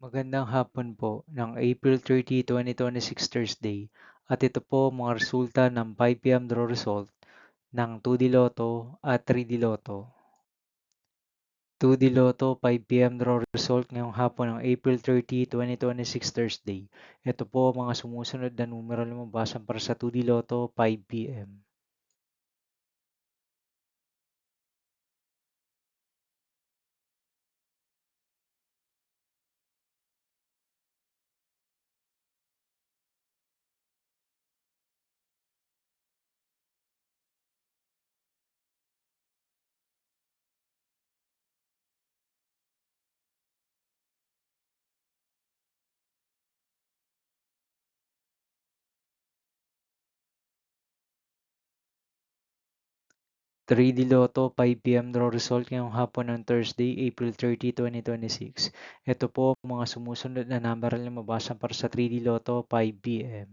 Magandang hapon po ng April 30, 2026 Thursday at ito po ang mga resulta ng 5 p.m. draw result ng 2D Lotto at 3D Lotto. 2D Lotto 5 p.m. draw result ngayong hapon ng April 30, 2026 Thursday. Ito po ang mga sumusunod na numero lumabasan para sa 2D Lotto 5 p.m. 3D Lotto 5 p.m. draw result ngayong hapon ng Thursday, April 30, 2026. Ito po ang mga sumusunod na number na lumabasan para sa 3D Lotto 5 p.m.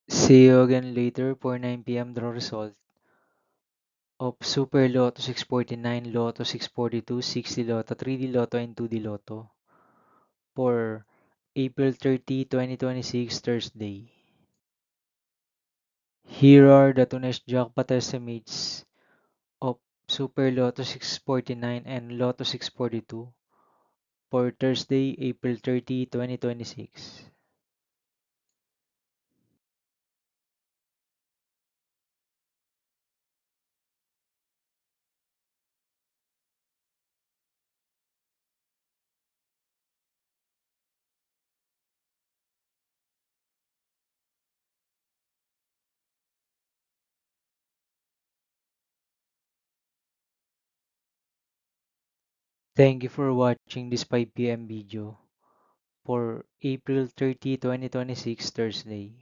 'See you again later for 9 p.m. draw result of Super Lotto 649, Lotto 642, 60 Lotto, 3D Lotto, and 2D Lotto for April 30, 2026 Thursday. Here are the today's jackpot estimates of Super Lotto 649 and Lotto 642 for Thursday, April 30, 2026. Thank you for watching this 5 p.m. video for April 30, 2026 Thursday.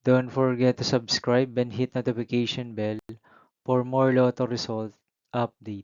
Don't forget to subscribe and hit notification bell for more Lotto result update.